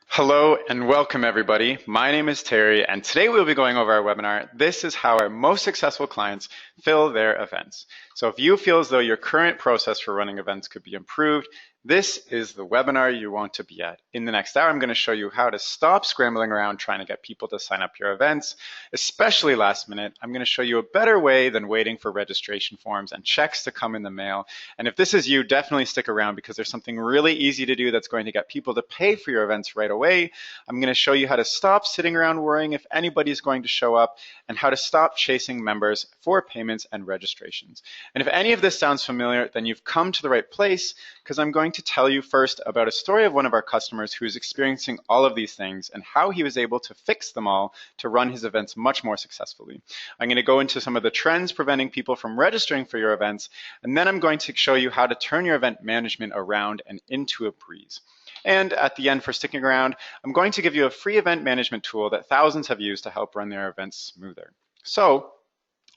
Hello and welcome everybody. My name is Terry and today we'll be going over our webinar. This is how our most successful clients fill their events. So if you feel as though your current process for running events could be improved, this is the webinar you want to be at. In the next hour, I'm going to show you how to stop scrambling around trying to get people to sign up your events, especially last minute. I'm going to show you a better way than waiting for registration forms and checks to come in the mail. And if this is you, definitely stick around because there's something really easy to do that's going to get people to pay for your events right away. I'm going to show you how to stop sitting around worrying if anybody's going to show up and how to stop chasing members for payments and registrations. And if any of this sounds familiar, then you've come to the right place because I'm going to tell you first about a story of one of our customers who's experiencing all of these things and how he was able to fix them all to run his events much more successfully. I'm going to go into some of the trends preventing people from registering for your events, and then I'm going to show you how to turn your event management around and into a breeze. And at the end, for sticking around, I'm going to give you a free event management tool that thousands have used to help run their events smoother. So,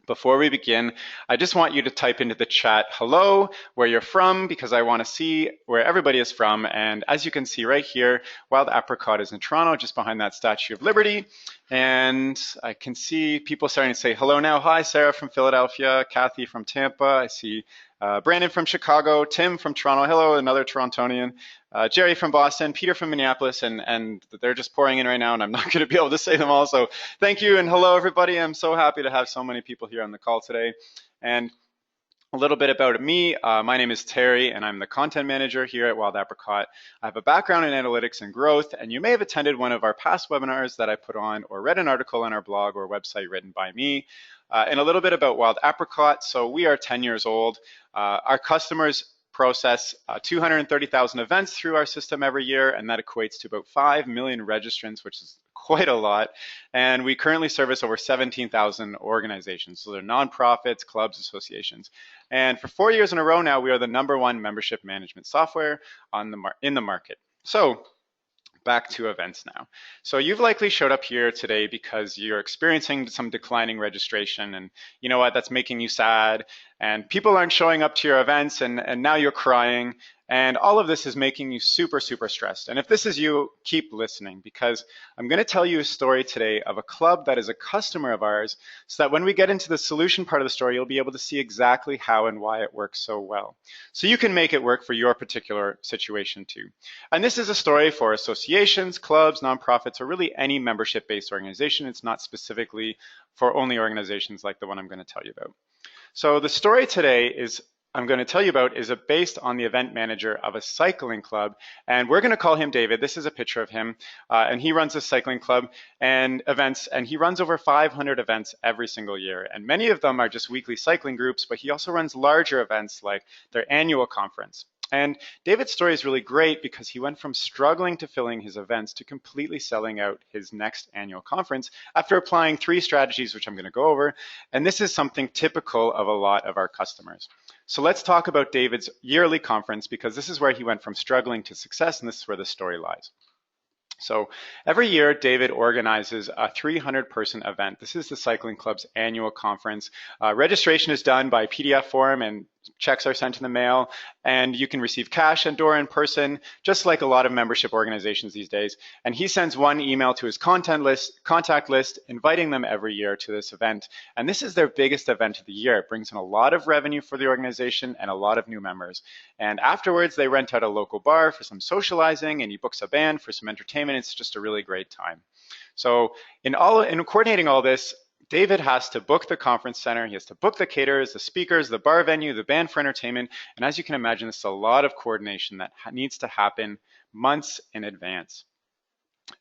before we begin, I just want you to type into the chat, hello, where you're from, because I want to see where everybody is from. And as you can see right here, Wild Apricot is in Toronto, just behind that Statue of Liberty. And I can see people starting to say hello now. Hi, Sarah from Philadelphia, Kathy from Tampa. I see Brandon from Chicago, Tim from Toronto. Hello, another Torontonian. Jerry from Boston, Peter from Minneapolis, and they're just pouring in right now, and I'm not going to be able to say them all. So thank you and hello, everybody. I'm so happy to have so many people here on the call today. And a little bit about me. My name is Terry, and I'm the content manager here at Wild Apricot. I have a background in analytics and growth, and you may have attended one of our past webinars that I put on or read an article on our blog or website written by me. And a little bit about Wild Apricot. So we are 10 years old. Our customers process 230,000 events through our system every year, and that equates to about 5 million registrants, which is quite a lot. And we currently service over 17,000 organizations. So they're nonprofits, clubs, associations. And for 4 years in a row now, we are the #1 membership management software in the market. So back to events now. So you've likely showed up here today because you're experiencing some declining registration, and you know what, that's making you sad, and people aren't showing up to your events, and now you're crying, and all of this is making you super, super stressed. And if this is you, keep listening, because I'm going to tell you a story today of a club that is a customer of ours, so that when we get into the solution part of the story, you'll be able to see exactly how and why it works so well. So you can make it work for your particular situation too. And this is a story for associations, clubs, nonprofits, or really any membership-based organization. It's not specifically for only organizations like the one I'm going to tell you about. So the story today I'm going to tell you about is based on the event manager of a cycling club, and we're going to call him David. This is a picture of him, and he runs a cycling club and events, and he runs over 500 events every single year, and many of them are just weekly cycling groups, but he also runs larger events like their annual conference. And David's story is really great because he went from struggling to filling his events to completely selling out his next annual conference after applying 3 strategies, which I'm going to go over. And this is something typical of a lot of our customers. So let's talk about David's yearly conference, because this is where he went from struggling to success, and this is where the story lies. So every year, David organizes a 300-person event. This is the cycling club's annual conference. Registration is done by PDF form, and checks are sent in the mail, and you can receive cash and/or in person, just like a lot of membership organizations these days. And he sends one email to his contact list, inviting them every year to this event. And this is their biggest event of the year. It brings in a lot of revenue for the organization and a lot of new members. And afterwards, they rent out a local bar for some socializing, and he books a band for some entertainment. It's just a really great time. So in coordinating all this, David has to book the conference center, he has to book the caterers, the speakers, the bar venue, the band for entertainment, and as you can imagine, it's a lot of coordination that needs to happen months in advance.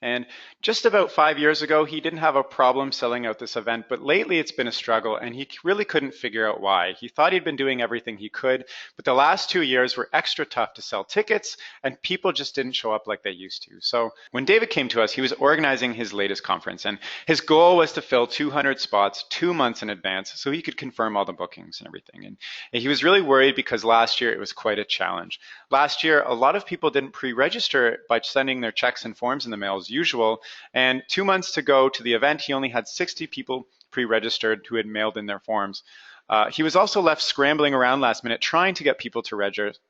And just about 5 years ago, he didn't have a problem selling out this event, but lately it's been a struggle, and he really couldn't figure out why. He thought he'd been doing everything he could, but the last 2 years were extra tough to sell tickets, and people just didn't show up like they used to. So when David came to us, he was organizing his latest conference, and his goal was to fill 200 spots 2 months in advance so he could confirm all the bookings and everything. And he was really worried because last year it was quite a challenge. Last year, a lot of people didn't pre-register by sending their checks and forms in the mail as usual, and 2 months to go to the event, he only had 60 people pre-registered who had mailed in their forms. He was also left scrambling around last minute trying to get people to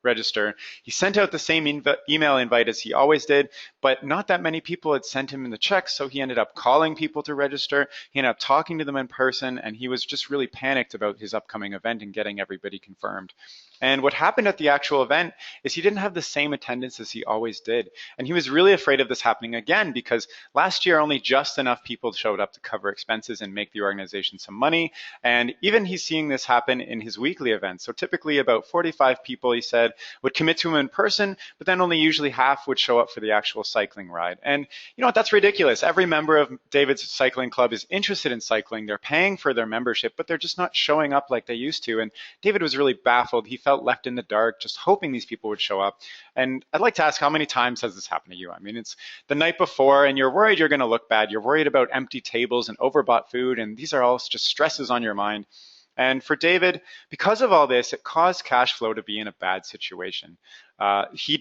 register. He sent out the same email invite as he always did, but not that many people had sent him in the check, so he ended up calling people to register. He ended up talking to them in person, and he was just really panicked about his upcoming event and getting everybody confirmed. And what happened at the actual event is he didn't have the same attendance as he always did. And he was really afraid of this happening again because last year only just enough people showed up to cover expenses and make the organization some money. And even he's seeing this happen in his weekly events. So typically about 45 people, he said, would commit to him in person, but then only usually half would show up for the actual cycling ride. And you know what, that's ridiculous. Every member of David's cycling club is interested in cycling. They're paying for their membership, but they're just not showing up like they used to. And David was really baffled. He felt left in the dark, just hoping these people would show up. And I'd like to ask, how many times has this happened to you? I mean, it's the night before and you're worried you're going to look bad. You're worried about empty tables and overbought food, and these are all just stresses on your mind. And for David, because of all this, it caused cash flow to be in a bad situation. Because he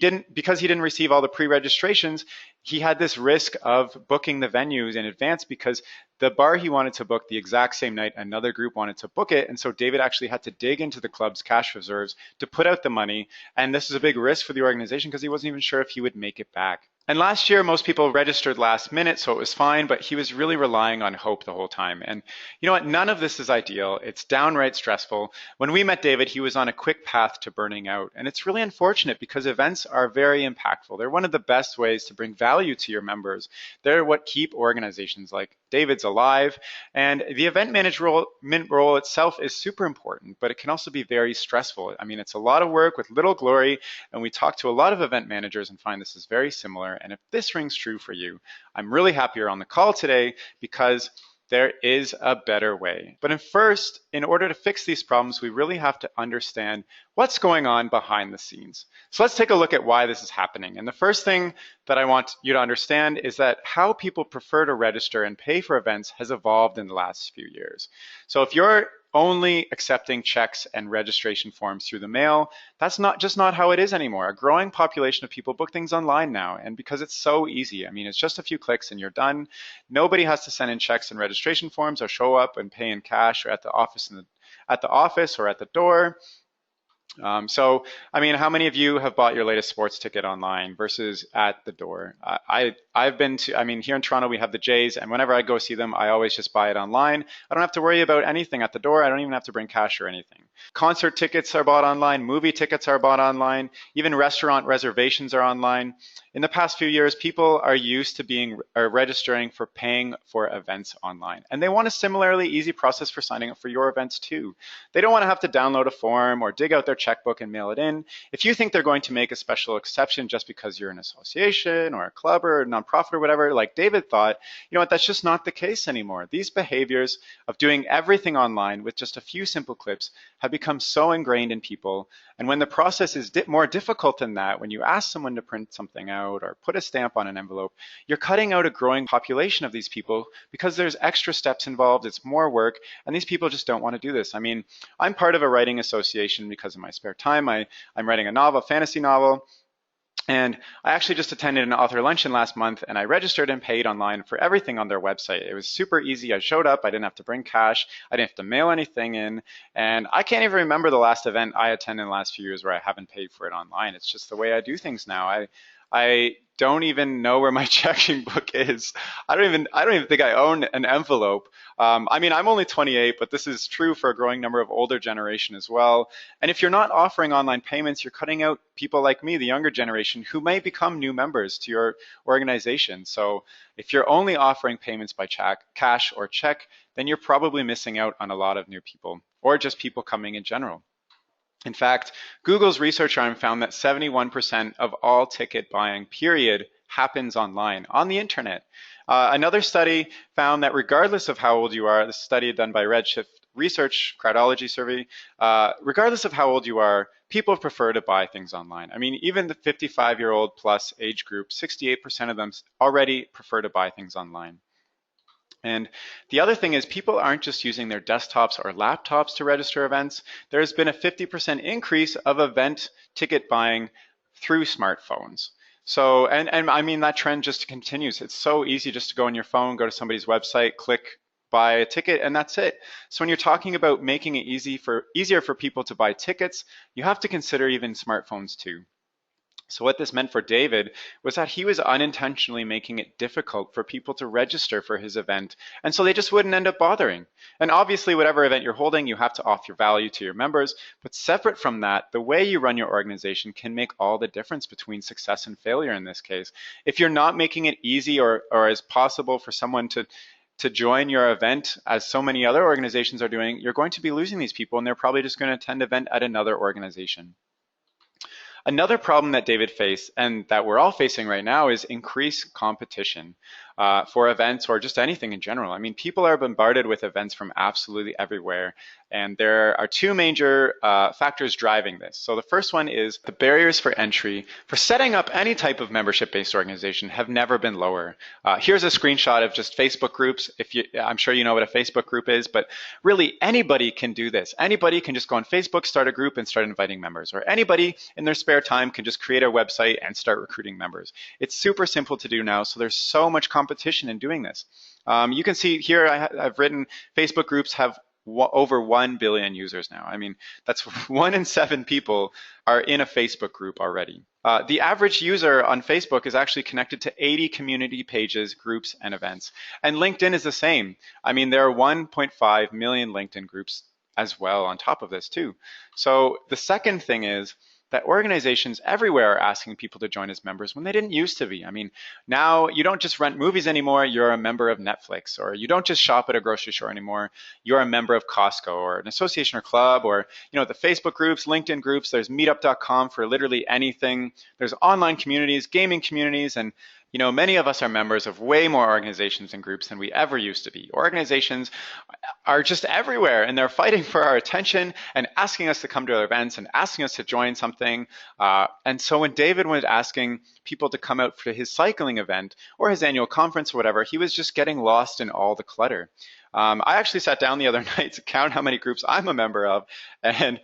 didn't receive all the pre-registrations, he had this risk of booking the venues in advance because the bar he wanted to book the exact same night, another group wanted to book it. And so David actually had to dig into the club's cash reserves to put out the money. And this is a big risk for the organization because he wasn't even sure if he would make it back. And last year, most people registered last minute, so it was fine, but he was really relying on hope the whole time. And you know what? None of this is ideal. It's downright stressful. When we met David, he was on a quick path to burning out. And it's really unfortunate because events are very impactful. They're one of the best ways to bring value to your members. They're what keep organizations like David's alive. And the event management role itself is super important, but it can also be very stressful. I mean, it's a lot of work with little glory. And we talk to a lot of event managers and find this is very similar. And if this rings true for you, I'm really happy you're on the call today because there is a better way. But first, in order to fix these problems, we really have to understand what's going on behind the scenes. So let's take a look at why this is happening. And the first thing that I want you to understand is that how people prefer to register and pay for events has evolved in the last few years. So if you're only accepting checks and registration forms through the mail, that's not how it is anymore. A growing population of people book things online now, and because it's so easy, I mean, it's just a few clicks and you're done. Nobody has to send in checks and registration forms or show up and pay in cash or at the office or at the door. So, I mean, how many of you have bought your latest sports ticket online versus at the door? I've been to, I mean, here in Toronto, we have the Jays, and whenever I go see them, I always just buy it online. I don't have to worry about anything at the door. I don't even have to bring cash or anything. Concert tickets are bought online. Movie tickets are bought online. Even restaurant reservations are online. In the past few years, people are used to registering for paying for events online. And they want a similarly easy process for signing up for your events too. They don't want to have to download a form or dig out their checkbook and mail it in. If you think they're going to make a special exception just because you're an association or a club or a nonprofit or whatever, like David thought, you know what, that's just not the case anymore. These behaviors of doing everything online with just a few simple clips have become so ingrained in people. And when the process is more difficult than that, when you ask someone to print something out or put a stamp on an envelope, you're cutting out a growing population of these people because there's extra steps involved, it's more work, and these people just don't want to do this. I mean, I'm part of a writing association because of my spare time. I'm writing a novel, fantasy novel. And I actually just attended an author luncheon last month and I registered and paid online for everything on their website. It was super easy. I showed up. I didn't have to bring cash. I didn't have to mail anything in. And I can't even remember the last event I attended in the last few years where I haven't paid for it online. It's just the way I do things now. I don't even know where my checking book is. I don't even think I own an envelope. I mean, I'm only 28, but this is true for a growing number of older generation as well. And if you're not offering online payments, you're cutting out people like me, the younger generation, who may become new members to your organization. So if you're only offering payments by cash or check, then you're probably missing out on a lot of new people or just people coming in general. In fact, Google's research arm found that 71% of all ticket buying, period, happens online, on the internet. Another study found that regardless of how old you are, this study done by Redshift Research, crowdology survey, regardless of how old you are, people prefer to buy things online. I mean, even the 55-year-old plus age group, 68% of them already prefer to buy things online. And the other thing is people aren't just using their desktops or laptops to register events. There's been a 50% increase of event ticket buying through smartphones. So, and I mean, that trend just continues. It's so easy just to go on your phone, go to somebody's website, click buy a ticket and that's it. So when you're talking about making it easier for people to buy tickets, you have to consider even smartphones too. So what this meant for David was that he was unintentionally making it difficult for people to register for his event, and so they just wouldn't end up bothering. And obviously, whatever event you're holding, you have to offer value to your members, but separate from that, the way you run your organization can make all the difference between success and failure in this case. If you're not making it easy or as possible for someone to join your event, as so many other organizations are doing, you're going to be losing these people, and they're probably just going to attend an event at another organization. Another problem that David faced and that we're all facing right now is increased competition for events or just anything in general. I mean, people are bombarded with events from absolutely everywhere, and there are two major factors driving this. So the first one is the barriers for entry for setting up any type of membership-based organization have never been lower. Here's a screenshot of just Facebook groups. I'm sure you know what a Facebook group is, but really anybody can do this. Anybody can just go on Facebook, start a group, and start inviting members, or anybody in their spare time can just create a website and start recruiting members. It's super simple to do now, so there's so much competition in doing this. You can see here I've written Facebook groups have over 1 billion users now. I mean, that's 1 in 7 people are in a Facebook group already. The average user on Facebook is actually connected to 80 community pages, groups, and events. And LinkedIn is the same. I mean, there are 1.5 million LinkedIn groups as well on top of this too. So the second thing is that organizations everywhere are asking people to join as members when they didn't used to be. I mean, now you don't just rent movies anymore, you're a member of Netflix, or you don't just shop at a grocery store anymore, you're a member of Costco or an association or club, or the Facebook groups, LinkedIn groups, there's meetup.com for literally anything. There's online communities, gaming communities, and many of us are members of way more organizations and groups than we ever used to be. Organizations are just everywhere, and they're fighting for our attention and asking us to come to their events and asking us to join something. And so when David was asking people to come out for his cycling event or his annual conference or whatever, he was just getting lost in all the clutter. I actually sat down the other night to count how many groups I'm a member of, and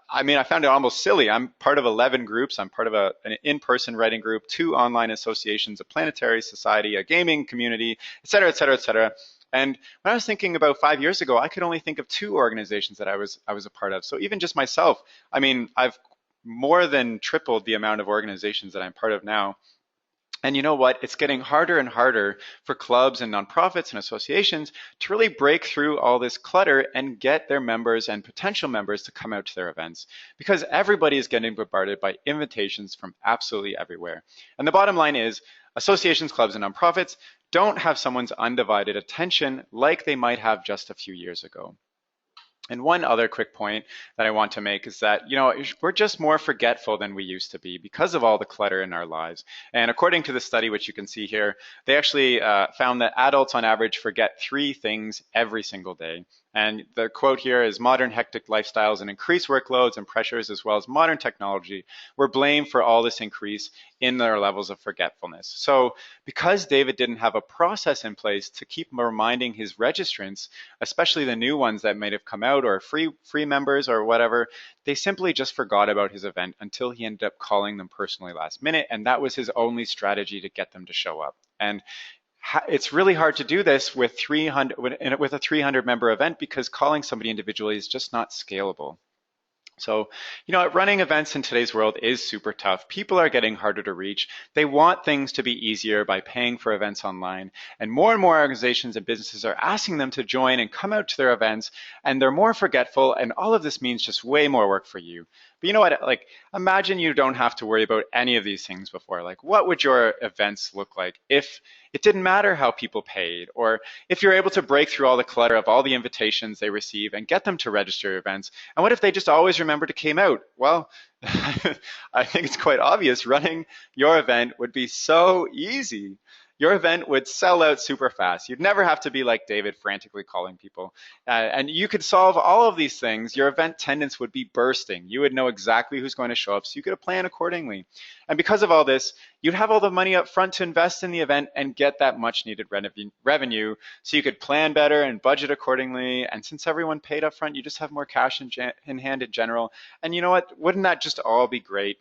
I found it almost silly. I'm part of 11 groups. I'm part of an in-person writing group, 2 online associations, a planetary society, a gaming community, et cetera, et cetera, et cetera. And when I was thinking about 5 years ago, I could only think of 2 organizations that I was a part of. So even just myself, I've more than tripled the amount of organizations that I'm part of now. And you know what? It's getting harder and harder for clubs and nonprofits and associations to really break through all this clutter and get their members and potential members to come out to their events, because everybody is getting bombarded by invitations from absolutely everywhere. And the bottom line is associations, clubs, and nonprofits don't have someone's undivided attention like they might have just a few years ago. And one other quick point that I want to make is that, we're just more forgetful than we used to be because of all the clutter in our lives. And according to the study, which you can see here, they actually found that adults on average forget 3 things every single day. And the quote here is, modern hectic lifestyles and increased workloads and pressures, as well as modern technology, were blamed for all this increase in their levels of forgetfulness. So because David didn't have a process in place to keep reminding his registrants, especially the new ones that might have come out or free members or whatever, they simply just forgot about his event until he ended up calling them personally last minute. And that was his only strategy to get them to show up. And it's really hard to do this with a 300 member event, because calling somebody individually is just not scalable. So, running events in today's world is super tough. People are getting harder to reach. They want things to be easier by paying for events online. And more organizations and businesses are asking them to join and come out to their events, and they're more forgetful. And all of this means just way more work for you. But you know what? Imagine you don't have to worry about any of these things before. What would your events look like if it didn't matter how people paid, or if you're able to break through all the clutter of all the invitations they receive and get them to register your events? And what if they just always remembered to came out? Well, I think it's quite obvious. Running your event would be so easy. Your event would sell out super fast. You'd never have to be like David, frantically calling people. And you could solve all of these things. Your event attendance would be bursting. You would know exactly who's going to show up, so you could plan accordingly. And because of all this, you'd have all the money up front to invest in the event and get that much needed revenue, so you could plan better and budget accordingly. And since everyone paid up front, you just have more cash in hand in general. And you know what? Wouldn't that just all be great?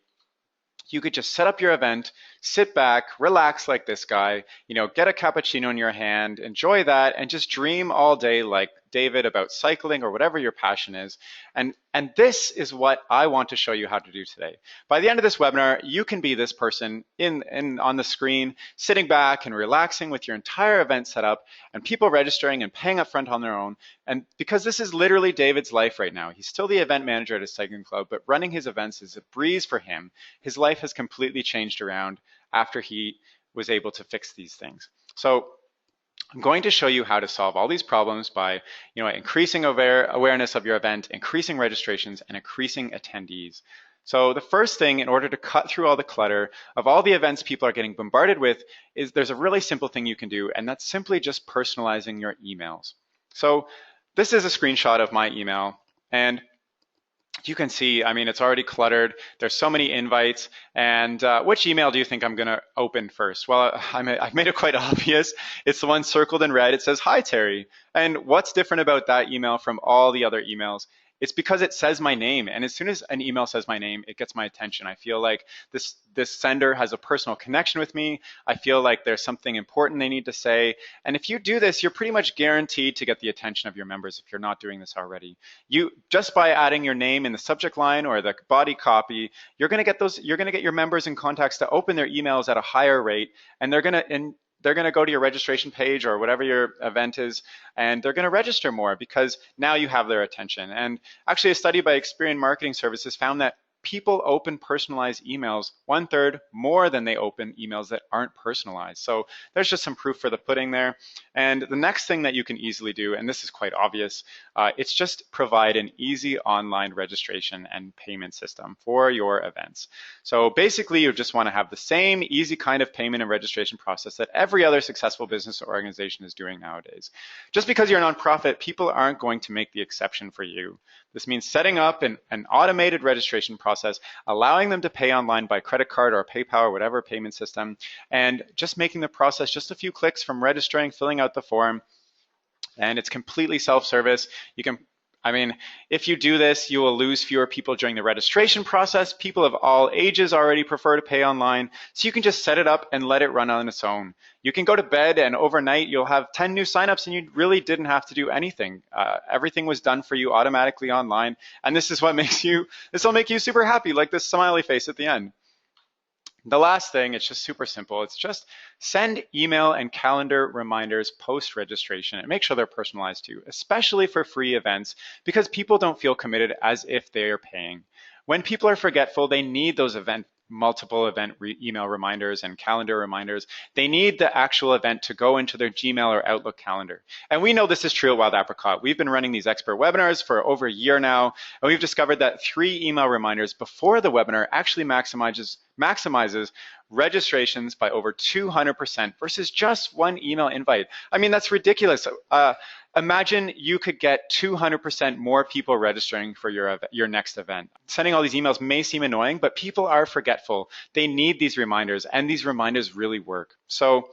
You could just set up your event, sit back, relax like this guy, get a cappuccino in your hand, enjoy that, and just dream all day like David about cycling or whatever your passion is. And this is what I want to show you how to do today. By the end of this webinar, you can be this person on the screen, sitting back and relaxing with your entire event set up and people registering and paying upfront on their own. And because this is literally David's life right now. He's still the event manager at his cycling club, but running his events is a breeze for him. His life has completely changed around after he was able to fix these things. So I'm going to show you how to solve all these problems by increasing awareness of your event, increasing registrations, and increasing attendees. So the first thing, in order to cut through all the clutter of all the events people are getting bombarded with, is there's a really simple thing you can do, and that's simply just personalizing your emails. So this is a screenshot of my email, and you can see, it's already cluttered. There's so many invites. And which email do you think I'm going to open first? Well, I've made it quite obvious. It's the one circled in red. It says, "Hi, Terry." And what's different about that email from all the other emails? It's because it says my name. And as soon as an email says my name, it gets my attention. I feel like this sender has a personal connection with me. I feel like there's something important they need to say. And if you do this, you're pretty much guaranteed to get the attention of your members if you're not doing this already. Just by adding your name in the subject line or the body copy, you're going to get your members and contacts to open their emails at a higher rate, and they're going to go to your registration page or whatever your event is, and they're going to register more because now you have their attention. And actually, a study by Experian Marketing Services found that people open personalized emails 1/3 more than they open emails that aren't personalized. So there's just some proof for the pudding there. And the next thing that you can easily do, and this is quite obvious, it's just provide an easy online registration and payment system for your events. So basically, you just want to have the same easy kind of payment and registration process that every other successful business or organization is doing nowadays. Just because you're a nonprofit, people aren't going to make the exception for you. This means setting up an automated registration process, allowing them to pay online by credit card or PayPal or whatever payment system, and just making the process just a few clicks from registering, filling out the form, and it's completely self-service. If you do this, you will lose fewer people during the registration process. People of all ages already prefer to pay online, so you can just set it up and let it run on its own. You can go to bed and overnight you'll have 10 new signups and you really didn't have to do anything. Everything was done for you automatically online, and this will make you super happy, like this smiley face at the end. The last thing, it's just super simple. It's just send email and calendar reminders post-registration and make sure they're personalized too, especially for free events, because people don't feel committed as if they are paying. When people are forgetful, they need those multiple event email reminders and calendar reminders. They need the actual event to go into their Gmail or Outlook calendar. And we know this is true at Wild Apricot. We've been running these expert webinars for over a year now, and we've discovered that 3 email reminders before the webinar actually maximizes registrations by over 200% versus just 1 email invite. That's ridiculous. Imagine you could get 200% more people registering for your next event. Sending all these emails may seem annoying, but people are forgetful. They need these reminders, and these reminders really work. So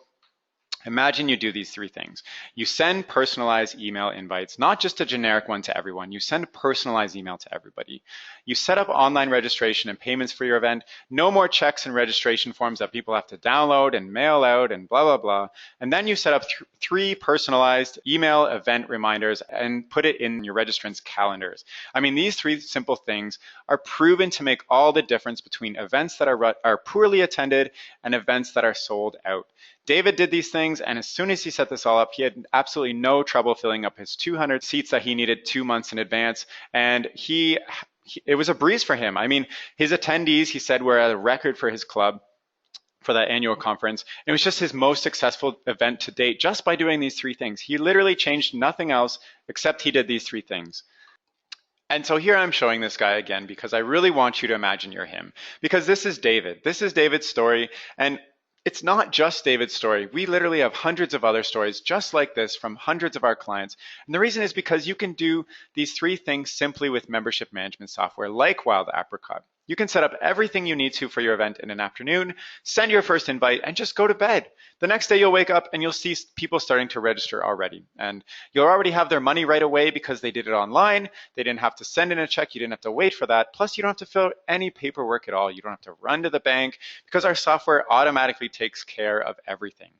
imagine you do these 3 things. You send personalized email invites, not just a generic one to everyone. You send a personalized email to everybody. You set up online registration and payments for your event. No more checks and registration forms that people have to download and mail out and blah, blah, blah. And then you set up 3 personalized email event reminders and put it in your registrants' calendars. These 3 simple things are proven to make all the difference between events that are poorly attended and events that are sold out. David did these things, and as soon as he set this all up, he had absolutely no trouble filling up his 200 seats that he needed 2 months in advance, and it was a breeze for him. His attendees, he said, were at a record for his club for that annual conference. It was just his most successful event to date just by doing these 3 things. He literally changed nothing else except he did these 3 things. And so here I'm showing this guy again because I really want you to imagine you're him, because this is David. This is David's story, and it's not just David's story. We literally have hundreds of other stories just like this from hundreds of our clients. And the reason is because you can do these 3 things simply with membership management software like Wild Apricot. You can set up everything you need to for your event in an afternoon, send your first invite, and just go to bed. The next day you'll wake up and you'll see people starting to register already. And you'll already have their money right away because they did it online. They didn't have to send in a check. You didn't have to wait for that. Plus, you don't have to fill out any paperwork at all. You don't have to run to the bank because our software automatically takes care of everything.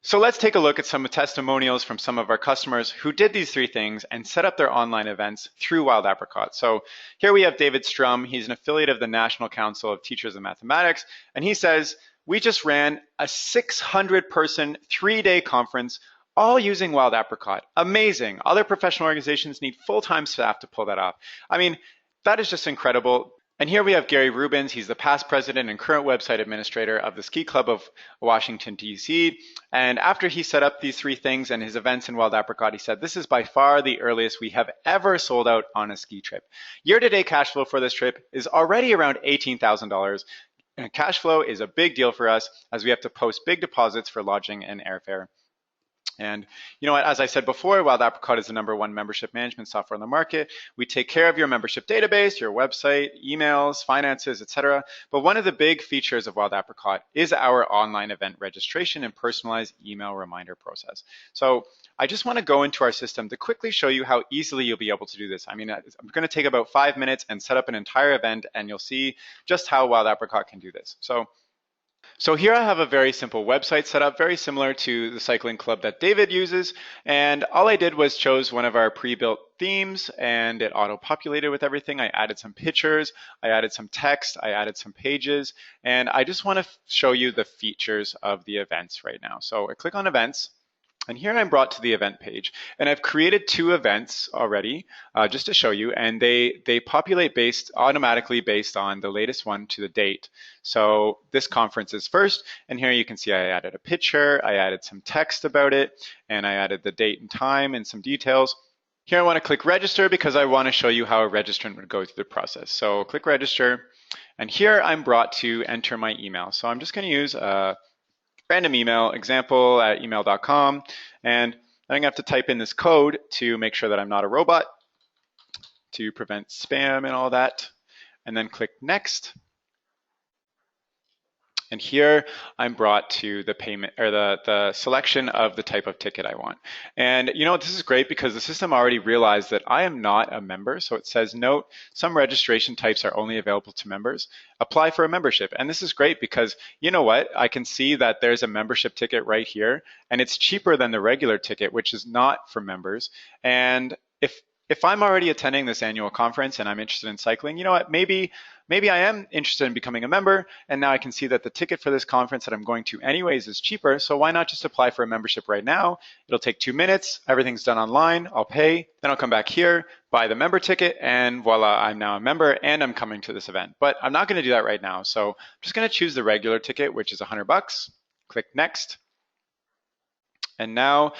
So let's take a look at some testimonials from some of our customers who did these three things and set up their online events through Wild Apricot. So here we have David Strum. He's an affiliate of the National Council of Teachers of Mathematics. And he says, we just ran a 600-person, 3-day conference, all using Wild Apricot. Amazing. Other professional organizations need full-time staff to pull that off. I mean, that is just incredible. And here we have Gary Rubens. He's the past president and current website administrator of the Ski Club of Washington, D.C. And after he set up these three things and his events in Wild Apricot, he said, this is by far the earliest we have ever sold out on a ski trip. Year-to-date cash flow for this trip is already around $18,000. And cash flow is a big deal for us as we have to post big deposits for lodging and airfare. And you know what, as I said before, Wild Apricot is the #1 membership management software on the market. We take care of your membership database, your website, emails, finances, etc. But one of the big features of Wild Apricot is our online event registration and personalized email reminder process. So I just want to go into our system to quickly show you how easily you'll be able to do this. I mean, I'm going to take about 5 minutes and set up an entire event, and you'll see just how Wild Apricot can do this. So here I have a very simple website set up, very similar to the cycling club that David uses. And all I did was chose one of our pre-built themes and it auto-populated with everything. I added some pictures, I added some text, I added some pages, and I just want to show you the features of the events right now. So I click on events. And here I'm brought to the event page, and I've created 2 events already just to show you, and they populate automatically based on the latest one to the date. So this conference is first, and here you can see I added a picture, I added some text about it, and I added the date and time and some details. Here I want to click register because I want to show you how a registrant would go through the process. So click register, and here I'm brought to enter my email. So I'm just going to use random email, example@email.com, and I'm going to have to type in this code to make sure that I'm not a robot, to prevent spam and all that, and then click next. And here I'm brought to the payment or the selection of the type of ticket I want. And you know, this is great because the system already realized that I am not a member. So it says, note, some registration types are only available to members. Apply for a membership. And this is great because you know what? I can see that there's a membership ticket right here, and it's cheaper than the regular ticket, which is not for members. And if I'm already attending this annual conference and I'm interested in cycling, you know what, maybe I am interested in becoming a member, and now I can see that the ticket for this conference that I'm going to anyways is cheaper, so why not just apply for a membership right now? It'll take 2 minutes, everything's done online, I'll pay, then I'll come back here, buy the member ticket, and voila, I'm now a member and I'm coming to this event. But I'm not gonna do that right now, so I'm just gonna choose the regular ticket, which is $100, click next. And now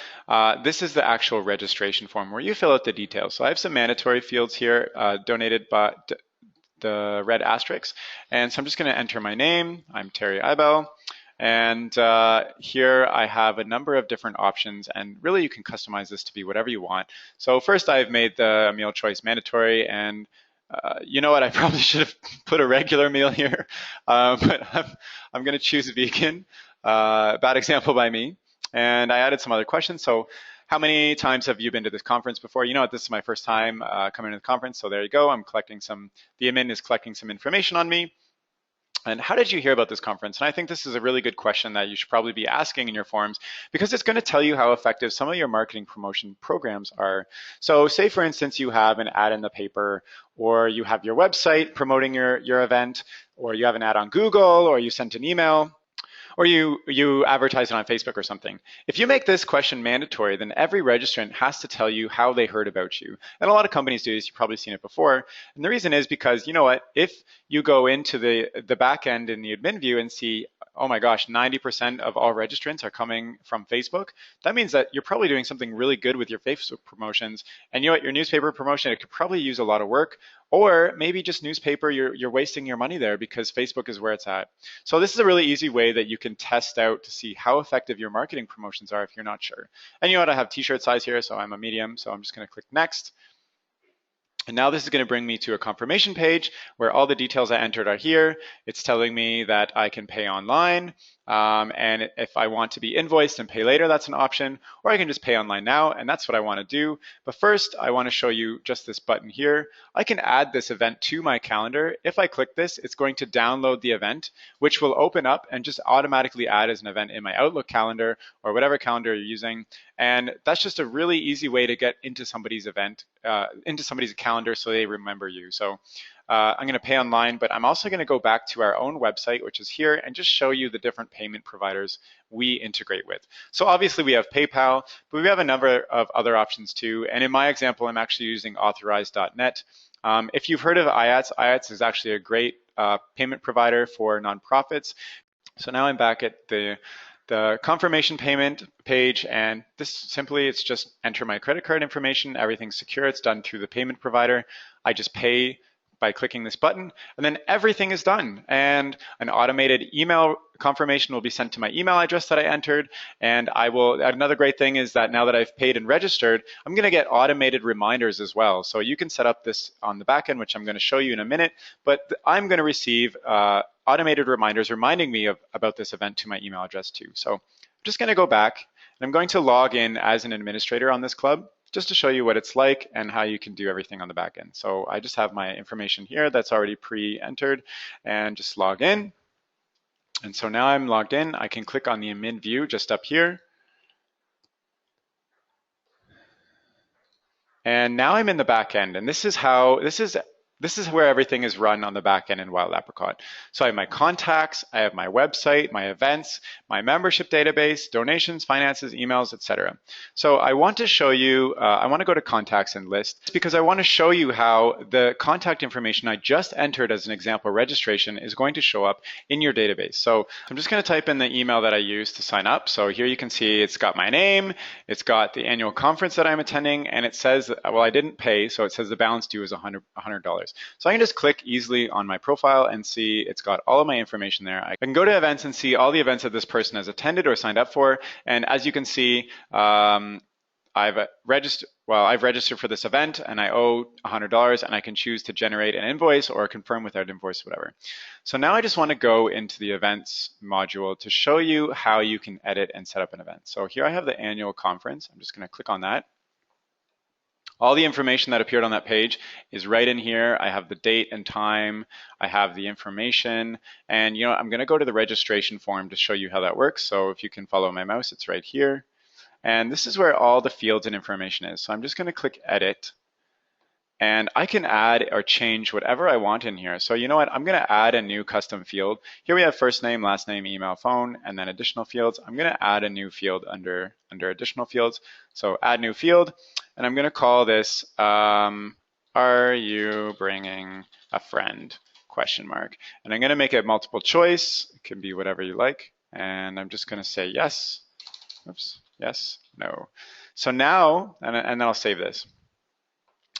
this is the actual registration form where you fill out the details. So I have some mandatory fields here donated by the red asterisks. And so I'm just going to enter my name. I'm Terry Eibel. And here I have a number of different options, and really you can customize this to be whatever you want. So first I've made the meal choice mandatory, and you know what, I probably should have put a regular meal here, but I'm going to choose vegan. Bad example by me. And I added some other questions. So how many times have you been to this conference before? You know what, this is my first time coming to the conference. So there you go. The admin is collecting some information on me. And how did you hear about this conference? And I think this is a really good question that you should probably be asking in your forms, because it's going to tell you how effective some of your marketing promotion programs are. So say, for instance, you have an ad in the paper, or you have your website promoting your event, or you have an ad on Google, or you sent an email, or you advertise it on Facebook or something. If you make this question mandatory, then every registrant has to tell you how they heard about you. And a lot of companies do this, you've probably seen it before. And the reason is because, you know what, if you go into the back end in the admin view and see, oh my gosh, 90% of all registrants are coming from Facebook, that means that you're probably doing something really good with your Facebook promotions. And you know what, your newspaper promotion, it could probably use a lot of work, or maybe just newspaper, you're wasting your money there because Facebook is where it's at. So this is a really easy way that you can test out to see how effective your marketing promotions are if you're not sure. And you know what, I have t-shirt size here, so I'm a medium, so I'm just gonna click next. And now this is going to bring me to a confirmation page where all the details I entered are here. It's telling me that I can pay online. And if I want to be invoiced and pay later, that's an option, or I can just pay online now, and that's what I want to do. But first, I want to show you just this button here. I can add this event to my calendar. If I click this, it's going to download the event, which will open up and just automatically add as an event in my Outlook calendar or whatever calendar you're using. And that's just a really easy way to get into somebody's event, into somebody's calendar so they remember you. So I'm going to pay online, but I'm also going to go back to our own website, which is here, and just show you the different payment providers we integrate with. So obviously we have PayPal, but we have a number of other options too. And in my example, I'm actually using authorize.net. If you've heard of IATS, IATS is actually a great payment provider for nonprofits. So now I'm back at the confirmation payment page, and this simply, it's just enter my credit card information. Everything's secure. It's done through the payment provider. I just pay by clicking this button, and then everything is done. And an automated email confirmation will be sent to my email address that I entered. And another great thing is that now that I've paid and registered, I'm gonna get automated reminders as well. So you can set up this on the back end, which I'm gonna show you in a minute, but I'm gonna receive automated reminders reminding me about this event to my email address too. So I'm just gonna go back, and I'm going to log in as an administrator on this club, just to show you what it's like and how you can do everything on the back end. So I just have my information here that's already pre-entered, and just log in. And so now I'm logged in. I can click on the admin view just up here. And now I'm in the back end, and this is where everything is run on the back end in Wild Apricot. So I have my contacts, I have my website, my events, my membership database, donations, finances, emails, etc. So I want to show you, I want to go to contacts and list, because I want to show you how the contact information I just entered as an example registration is going to show up in your database. So I'm just going to type in the email that I used to sign up. So here you can see it's got my name, it's got the annual conference that I'm attending, and it says, well, I didn't pay, so it says the balance due is $100. So I can just click easily on my profile and see it's got all of my information there. I can go to events and see all the events that this person has attended or signed up for. And as you can see, I've registered for this event and I owe $100, and I can choose to generate an invoice or confirm without invoice, whatever. So now I just want to go into the events module to show you how you can edit and set up an event. So here I have the annual conference. I'm just going to click on that. All the information that appeared on that page is right in here. I have the date and time, I have the information, and I'm going to go to the registration form to show you how that works. So if you can follow my mouse, it's right here. And this is where all the fields and information is. So I'm just going to click edit, and I can add or change whatever I want in here. So you know what, I'm going to add a new custom field. Here we have first name, last name, email, phone, and then additional fields. I'm going to add a new field under additional fields. So add new field, and I'm going to call this, are you bringing a friend? ? And I'm going to make it multiple choice. It can be whatever you like. And I'm just going to say yes. Oops, yes, no. So now, and then I'll save this.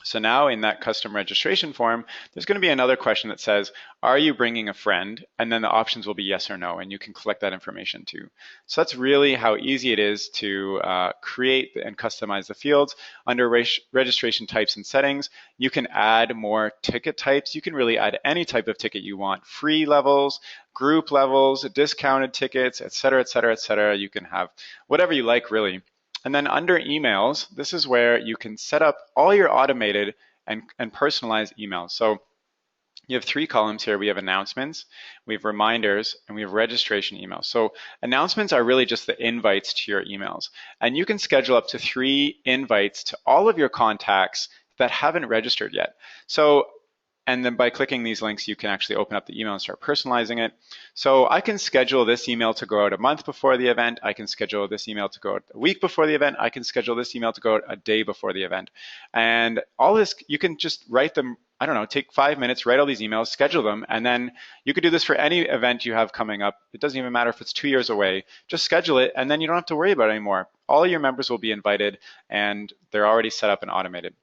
So now in that custom registration form, there's going to be another question that says, are you bringing a friend? And then the options will be yes or no, and you can collect that information too. So that's really how easy it is to create and customize the fields. Under registration types and settings, you can add more ticket types. You can really add any type of ticket you want, free levels, group levels, discounted tickets, et cetera, et cetera, et cetera. You can have whatever you like, really. And then under emails, this is where you can set up all your automated and personalized emails. So you have 3 columns here. We have announcements, we have reminders, and we have registration emails. So announcements are really just the invites to your emails. And you can schedule up to 3 invites to all of your contacts that haven't registered yet. And then by clicking these links, you can actually open up the email and start personalizing it. So I can schedule this email to go out a month before the event. I can schedule this email to go out a week before the event. I can schedule this email to go out a day before the event. And all this, you can just write them, I don't know, take 5 minutes, write all these emails, schedule them, and then you could do this for any event you have coming up. It doesn't even matter if it's 2 years away. Just schedule it, and then you don't have to worry about it anymore. All your members will be invited, and they're already set up and automated.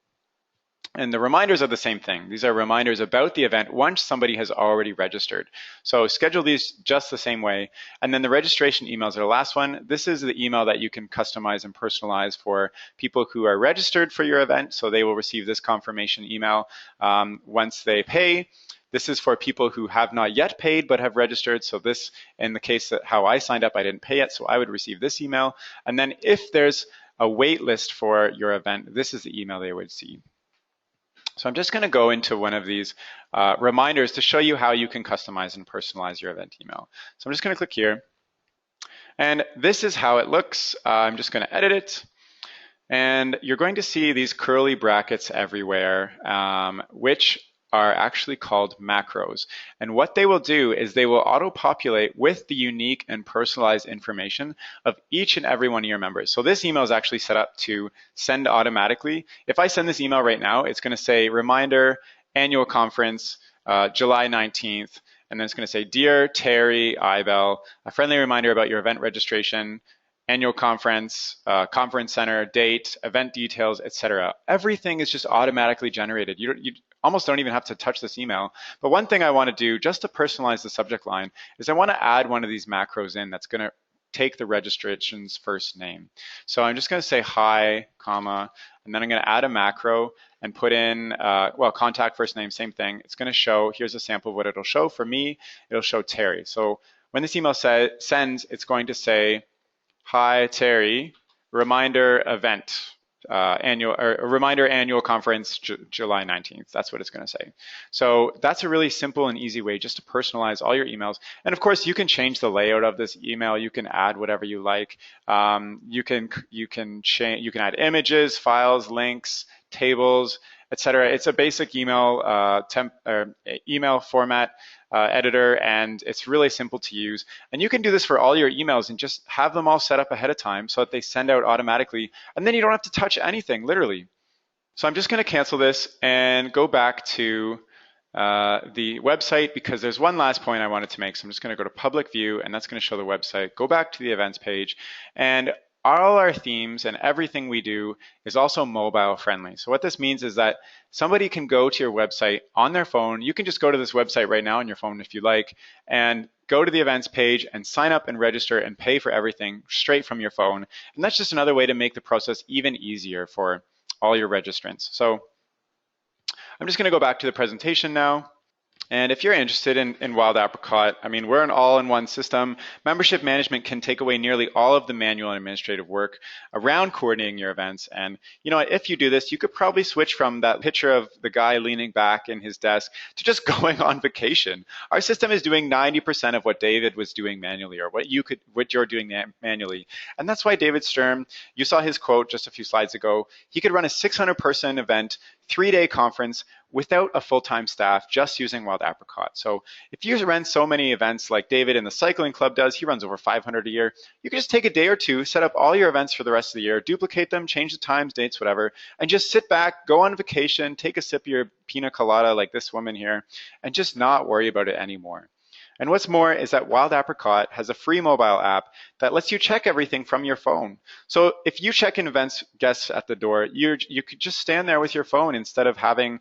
And the reminders are the same thing. These are reminders about the event once somebody has already registered. So schedule these just the same way. And then the registration emails are the last one. This is the email that you can customize and personalize for people who are registered for your event. So they will receive this confirmation email once they pay. This is for people who have not yet paid but have registered. So this, in the case that how I signed up, I didn't pay yet, so I would receive this email. And then if there's a wait list for your event, this is the email they would see. So I'm just going to go into one of these reminders to show you how you can customize and personalize your event email. So I'm just going to click here. And this is how it looks. I'm just going to edit it. And you're going to see these curly brackets everywhere, which are actually called macros. And what they will do is they will auto-populate with the unique and personalized information of each and every one of your members. So this email is actually set up to send automatically. If I send this email right now, it's going to say reminder, annual conference, July 19th, and then it's going to say, Dear Terry Ibel, a friendly reminder about your event registration, annual conference, conference center, date, event details, etc. Everything is just automatically generated. You almost don't even have to touch this email. But one thing I want to do just to personalize the subject line is I want to add one of these macros in that's going to take the registration's first name. So I'm just going to say hi, comma, and then I'm going to add a macro and put in, well, contact first name, same thing. It's going to show, here's a sample of what it'll show. For me, it'll show Terry. So when this email sends, it's going to say, hi, Terry, reminder event, reminder annual conference, July 19th. That's what it's going to say. So that's a really simple and easy way just to personalize all your emails. And of course, you can change the layout of this email. You can add whatever you like. You can add images, files, links, tables, etc. It's a basic email email format editor, and it's really simple to use. And you can do this for all your emails and just have them all set up ahead of time so that they send out automatically, and then you don't have to touch anything, literally. So I'm just going to cancel this and go back to the website because there's one last point I wanted to make. So I'm just going to go to public view, and that's going to show the website. Go back to the events page, and all our themes and everything we do is also mobile friendly. So what this means is that somebody can go to your website on their phone. You can just go to this website right now on your phone if you like, and go to the events page and sign up and register and pay for everything straight from your phone. And that's just another way to make the process even easier for all your registrants. So I'm just going to go back to the presentation now. And if you're interested in Wild Apricot, I mean, we're an all-in-one system. Membership management can take away nearly all of the manual and administrative work around coordinating your events. And you know, if you do this, you could probably switch from that picture of the guy leaning back in his desk to just going on vacation. Our system is doing 90% of what David was doing manually, or what you're doing manually. And that's why David Sturm, you saw his quote just a few slides ago, he could run a 600-person event, 3-day conference without a full-time staff, just using Wild Apricot. So if you run so many events like David in the cycling club does, he runs over 500 a year, you can just take a day or two, set up all your events for the rest of the year, duplicate them, change the times, dates, whatever, and just sit back, go on vacation, take a sip of your pina colada like this woman here, and just not worry about it anymore. And what's more is that Wild Apricot has a free mobile app that lets you check everything from your phone. So if you check in events guests at the door, you could just stand there with your phone instead of having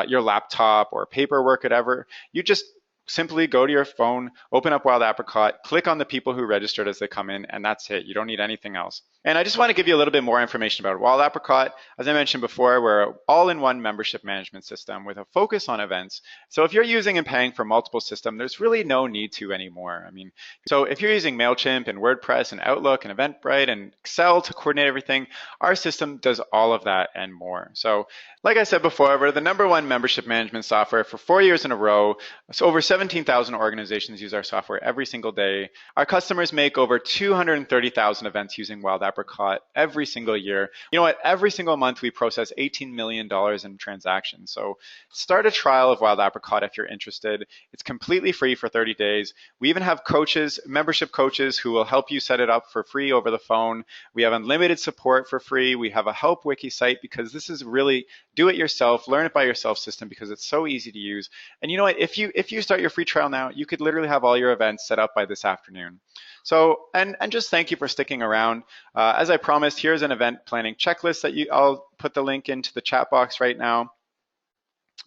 your laptop or paperwork, whatever. You just simply go to your phone, open up Wild Apricot, click on the people who registered as they come in, and that's it. You don't need anything else. And I just want to give you a little bit more information about Wild Apricot. As I mentioned before, we're an all-in-one membership management system with a focus on events. So if you're using and paying for multiple systems, there's really no need to anymore. I mean, so if you're using MailChimp and WordPress and Outlook and Eventbrite and Excel to coordinate everything, our system does all of that and more. So like I said before, we're the #1 membership management software for 4 years in a row. So over 17,000 organizations use our software every single day. Our customers make over 230,000 events using Wild Apricot every single year. You know what? Every single month we process $18 million in transactions. So start a trial of Wild Apricot if you're interested. It's completely free for 30 days. We even have coaches, membership coaches, who will help you set it up for free over the phone. We have unlimited support for free. We have a help wiki site because this is really do it yourself, learn it by yourself system because it's so easy to use. And you know what? If you start your free trial now, you could literally have all your events set up by this afternoon. So, and just thank you for sticking around. As I promised, here's an event planning checklist that I'll put the link into the chat box right now.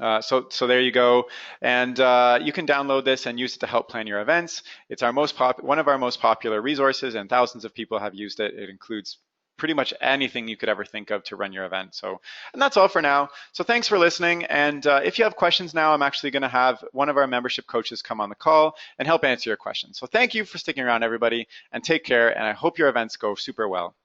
So there you go, and you can download this and use it to help plan your events. It's our one of our most popular resources, and thousands of people have used it. It includes pretty much anything you could ever think of to run your event. So, and that's all for now. So thanks for listening. And if you have questions now, I'm actually going to have one of our membership coaches come on the call and help answer your questions. So thank you for sticking around, everybody, and take care. And I hope your events go super well.